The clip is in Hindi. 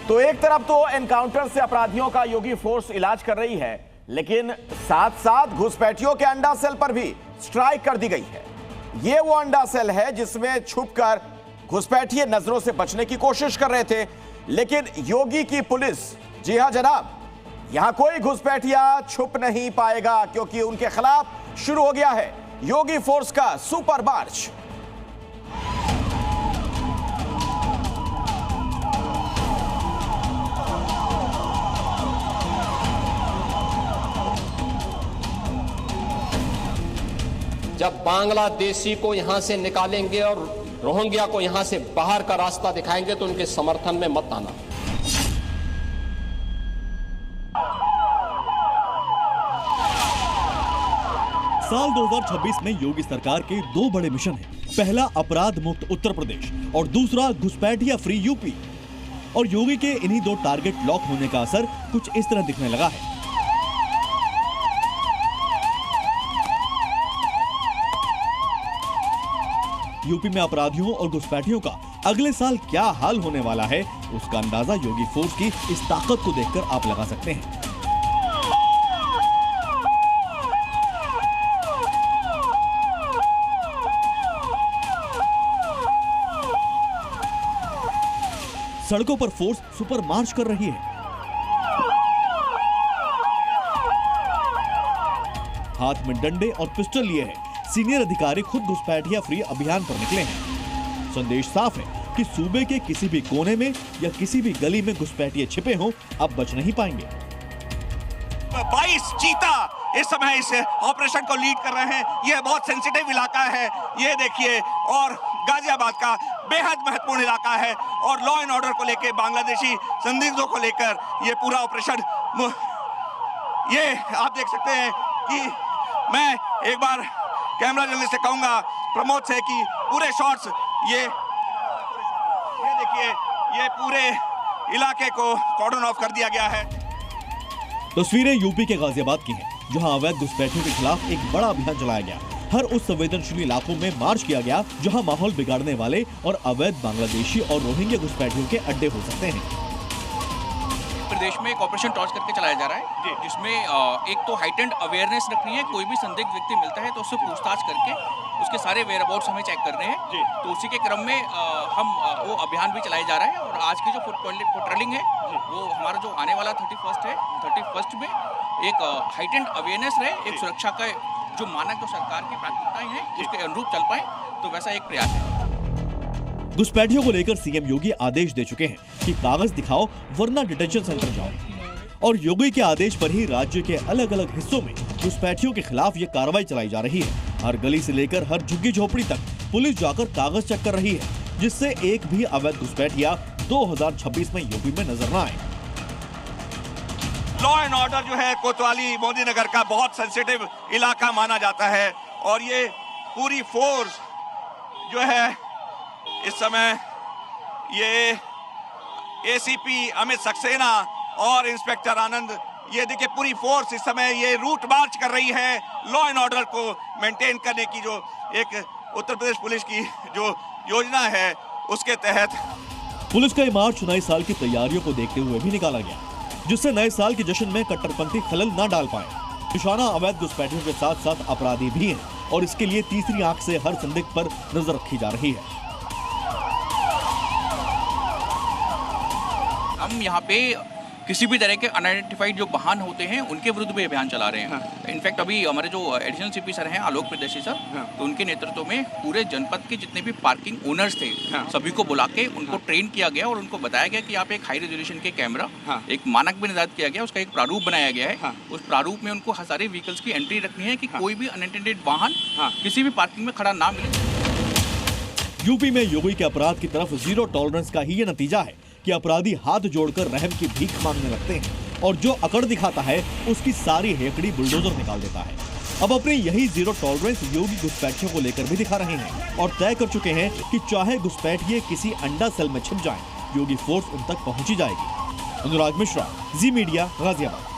तो एक तरफ तो एनकाउंटर से अपराधियों का योगी फोर्स इलाज कर रही है, लेकिन साथ साथ घुसपैठियों के अंडा सेल पर भी स्ट्राइक कर दी गई है। यह वो अंडा सेल है जिसमें छुपकर घुसपैठिए नजरों से बचने की कोशिश कर रहे थे, लेकिन योगी की पुलिस, जी हां जनाब, यहां कोई घुसपैठिया छुप नहीं पाएगा, क्योंकि उनके खिलाफ शुरू हो गया है योगी फोर्स का सुपर मार्च। जब बांग्लादेशी को यहां से निकालेंगे और रोहिंग्या को यहां से बाहर का रास्ता दिखाएंगे तो उनके समर्थन में मत आना। साल 2026 में योगी सरकार के दो बड़े मिशन हैं। पहला अपराध मुक्त उत्तर प्रदेश और दूसरा घुसपैठिया फ्री यूपी। और योगी के इन्हीं दो टारगेट लॉक होने का असर कुछ इस तरह दिखने लगा है। यूपी में अपराधियों और घुसपैठियों का अगले साल क्या हाल होने वाला है, उसका अंदाजा योगी फोर्स की इस ताकत को देखकर आप लगा सकते हैं। सड़कों पर फोर्स सुपर मार्च कर रही है। हाथ में डंडे और पिस्टल लिए हैं। सीनियर अधिकारी खुद घुसपैठिया फ्री अभियान पर निकले हैं। संदेश साफ है कि सूबे के किसी भी कोने में या किसी भी गली में घुसपैठिए छिपे हों, अब बच नहीं पाएंगे। 22 चीता इस समय इस ऑपरेशन को लीड कर रहे हैं। यह बहुत सेंसिटिव इलाका है, ये देखिए, और गाजियाबाद का बेहद महत्वपूर्ण इलाका है। और लॉ एंड ऑर्डर को लेकर, बांग्लादेशी संदिग्धों को लेकर ये पूरा ऑपरेशन, ये आप देख सकते हैं कि मैं एक बार कैमरा जर्नलिस्ट से कहूंगा, प्रमोद से, कि पूरे शॉट्स ये देखिए, ये पूरे इलाके को कॉर्डन ऑफ कर दिया गया है। तस्वीरें यूपी के गाजियाबाद की हैं, जहां अवैध घुसपैठियों के खिलाफ एक बड़ा अभियान चलाया गया। हर उस संवेदनशील इलाकों में मार्च किया गया जहां माहौल बिगाड़ने वाले और अवैध बांग्लादेशी और रोहिंग्या घुसपैठियों के अड्डे हो सकते हैं। प्रदेश में एक ऑपरेशन टॉर्च करके चलाया जा रहा है, जिसमें एक तो हाइटेंड अवेयरनेस रखनी है। कोई भी संदिग्ध व्यक्ति मिलता है तो उससे पूछताछ करके उसके सारे वेयरअबाउट्स हमें चेक करने हैं। तो उसी के क्रम में हम वो अभियान भी चलाया जा रहा है। और आज की जो पेट्रोलिंग है, वो हमारा जो आने वाला 31 है, 31 में एक हाइटेंड अवेयरनेस रहे, एक सुरक्षा का जो मानक जो सरकार की प्राथमिकताएं हैं उसके अनुरूप चल पाए, तो वैसा एक प्रयास है। घुसपैठियों को लेकर सीएम योगी आदेश दे चुके हैं कि कागज दिखाओ वरना डिटेंशन सेंटर जाओ। और योगी के आदेश पर ही राज्य के अलग अलग हिस्सों में घुसपैठियों के खिलाफ ये कार्रवाई चलाई जा रही है। हर गली से लेकर हर झुग्गी झोपड़ी तक पुलिस जाकर कागज चेक कर रही है, जिससे एक भी अवैध घुसपैठिया 2026 में यूपी में नजर न आए। लॉ एंड ऑर्डर जो है कोतवाली मोदी नगर का बहुत सेंसिटिव इलाका माना जाता है। और ये पूरी फोर्स जो है इस समय, ये एसीपी अमित सक्सेना और इंस्पेक्टर आनंद, ये देखिए पूरी फोर्स इस समय ये रूट मार्च कर रही है लॉ एंड ऑर्डर को मेंटेन करने की, जो एक उत्तर प्रदेश पुलिस की जो योजना है उसके तहत। पुलिस का ये मार्च नए साल की तैयारियों को देखते हुए भी निकाला गया, जिससे नए साल के जश्न में कट्टरपंथी खलल न डाल पाए। निशाना अवैध घुसपैठियों के साथ साथ अपराधी भी हैं, और इसके लिए तीसरी आंख से हर संदिग्ध पर नजर रखी जा रही है। हम यहाँ पे किसी भी तरह के अनआइडेंटिफाइड जो वाहन होते हैं उनके विरुद्ध भी अभियान चला रहे हैं। इनफैक्ट अभी हमारे जो एडिशनल सीपी सर हैं, आलोक प्रदेशी सर, तो उनके नेतृत्व में पूरे जनपद के जितने भी पार्किंग ओनर्स थे, सभी को बुला के उनको ट्रेन किया गया और उनको बताया गया कि आप एक हाई रेजोल्यूशन के कैमरा, एक मानक भी निर्धारित किया गया, उसका एक प्रारूप बनाया गया है। उस प्रारूप में उनको सारे व्हीकल्स की एंट्री रखनी है कि कोई भी अनअटेंडेड वाहन किसी भी पार्किंग में खड़ा ना मिले। यूपी में योगी के अपराध की तरफ जीरो टॉलरेंस का ही ये नतीजा है कि अपराधी हाथ जोड़कर रहम की भीख मांगने लगते हैं, और जो अकड़ दिखाता है उसकी सारी हेकड़ी बुलडोजर निकाल देता है। अब अपनी यही जीरो टॉलरेंस योगी घुसपैठियों को लेकर भी दिखा रहे हैं, और तय कर चुके हैं कि चाहे घुसपैठिए किसी अंडा सेल में छिप जाएं, योगी फोर्स उन तक पहुंची जाएगी। अनुराग मिश्रा, जी मीडिया, गाजियाबाद।